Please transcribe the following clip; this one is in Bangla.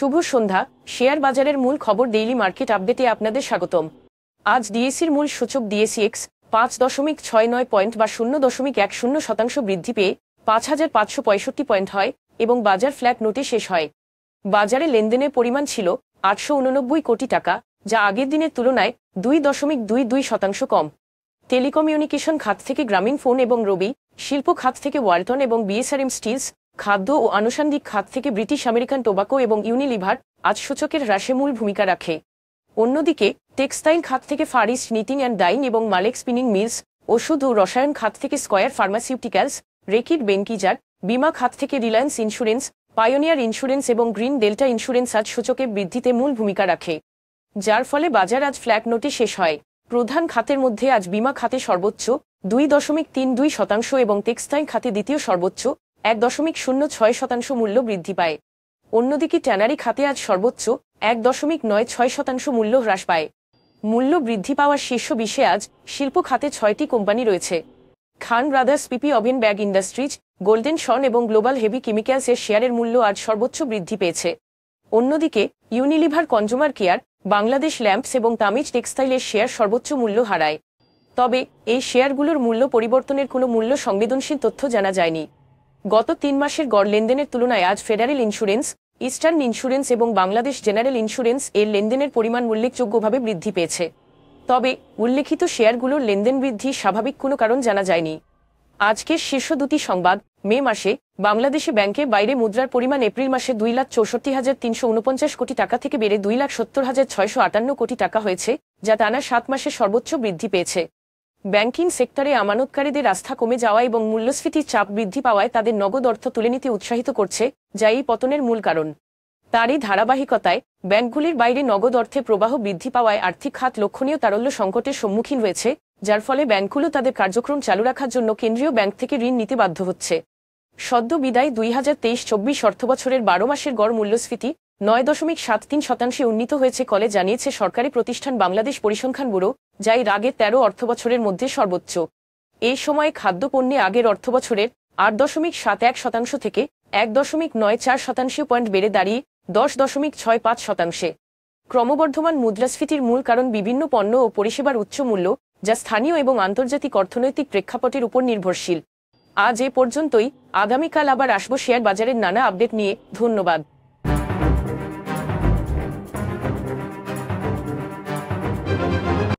শুভ সন্ধ্যা। শেয়ার বাজারের মূল খবর ডেইলি মার্কেট আপডেটে আপনাদের স্বাগতম। আজ ডিএসির মূল সূচক ডিএসিএক্স 5.69 পয়েন্ট বা 0.10% বৃদ্ধি পেয়ে 5,565 পয়েন্ট হয় এবং বাজার ফ্ল্যাট নোটে শেষ হয়। বাজারে লেনদেনের পরিমাণ ছিল 889 কোটি টাকা, যা আগের দিনের তুলনায় 2.22% কম। টেলিকমিউনিকেশন খাত থেকে গ্রামীণ ফোন এবং রবি, শিল্প খাত থেকে ওয়ালটন এবং বিএসআরএম স্টিলস, খাদ্য ও আনুষঙ্গিক খাত থেকে ব্রিটিশ আমেরিকান টোবাকো এবং ইউনিলিভার আজ সূচকের হ্রাসে মূল ভূমিকা রাখে। অন্যদিকে টেক্সটাইল খাত থেকে Far East Knitting and Dyeing এবং মালেক স্পিনিং মিলস, ওষুধ ও রসায়ন খাত থেকে স্কয়ার ফার্মাসিউটিক্যালস, রেকিড বেনকিজার, বিমা খাত থেকে রিলায়েন্স ইন্স্যুরেন্স, পায়োনিয়ার ইন্স্যুরেন্স এবং গ্রিন ডেল্টা ইন্স্যুরেন্স আজ সূচকের বৃদ্ধিতে মূল ভূমিকা রাখে, যার ফলে বাজার আজ ফ্ল্যাট নোটে শেষ হয়। প্রধান খাতের মধ্যে আজ বিমা খাতে সর্বোচ্চ 2.32% এবং টেক্সটাইল খাতে দ্বিতীয় সর্বোচ্চ 1.06% মূল্য বৃদ্ধি পায়। অন্যদিকে ট্যানারি খাতে আজ সর্বোচ্চ 1.96% মূল্য হ্রাস পায়। মূল্য বৃদ্ধি পাওয়ার শীর্ষ 20-এ আজ শিল্প খাতে 6টি কোম্পানি রয়েছে। খান ব্রাদার্স, পিপি ওভেন ব্যাগ ইন্ডাস্ট্রিজ, গোল্ডেন শন এবং গ্লোবাল হেভি কেমিক্যালস এর শেয়ারের মূল্য আজ সর্বোচ্চ বৃদ্ধি পেয়েছে। অন্যদিকে Unilever consumer care, Bangladesh lamps এবং তামিজ টেক্সটাইলের শেয়ার সর্বোচ্চ মূল্য হারায়। তবে এই শেয়ারগুলোর মূল্য পরিবর্তনের কোনো মূল্য সংবেদনশীল তথ্য জানা যায়নি। গত 3 মাসের গড় লেনদেনের তুলনায় আজ ফেডারেল ইন্স্যুরেন্স, ইস্টার্ন ইন্স্যুরেন্স এবং বাংলাদেশ জেনারেল ইন্স্যুরেন্স এর লেনদেনের পরিমাণ উল্লেখযোগ্যভাবে বৃদ্ধি পেয়েছে। তবে উল্লেখিত শেয়ারগুলোর লেনদেন বৃদ্ধি স্বাভাবিক কোনো কারণ জানা যায়নি। আজকের শীর্ষ দুটি সংবাদ: মে মাসে বাংলাদেশে ব্যাংকের বাইরে মুদ্রার পরিমাণ এপ্রিল মাসে 2,64,349 কোটি টাকা থেকে বেড়ে 2,70,658 কোটি টাকা হয়েছে, যা টানা 7 মাসে সর্বোচ্চ বৃদ্ধি পেয়েছে। ব্যাংকিং সেক্টরে আমানতকারীদের আস্থা কমে যাওয়া এবং মূল্যস্ফীতির চাপ বৃদ্ধি পাওয়ায় তাদের নগদ অর্থ তুলে নিতে উৎসাহিত করছে, যা এই পতনের মূল কারণ। তারই ধারাবাহিকতায় ব্যাংকগুলির বাইরে নগদ অর্থের প্রবাহ বৃদ্ধি পাওয়ায় আর্থিক খাত লক্ষণীয় তারল্য সংকটের সম্মুখীন হয়েছে, যার ফলে ব্যাংকগুলো তাদের কার্যক্রম চালু রাখার জন্য কেন্দ্রীয় ব্যাংক থেকে ঋণ নিতে বাধ্য হচ্ছে। সদ্য বিদায় 2023-24 অর্থবছরের 12 মাসের গড় মূল্যস্ফীতি 9.73% উন্নীত হয়েছে বলে জানিয়েছে সরকারি প্রতিষ্ঠান বাংলাদেশ পরিসংখ্যান ব্যুরো, যা এর আগের 13 অর্থবছরের মধ্যে সর্বোচ্চ। এই সময়ে খাদ্যপণ্যে আগের অর্থবছরের 8.71% থেকে 1.94% পয়েন্ট বেড়ে দাঁড়িয়ে 10.65%। ক্রমবর্ধমান মুদ্রাস্ফীতির মূল কারণ বিভিন্ন পণ্য ও পরিষেবার উচ্চ মূল্য, যা স্থানীয় এবং আন্তর্জাতিক অর্থনৈতিক প্রেক্ষাপটের উপর নির্ভরশীল। আজ এ পর্যন্তই। আগামীকাল আবার আসবো শেয়ার বাজারের নানা আপডেট নিয়ে। ধন্যবাদ।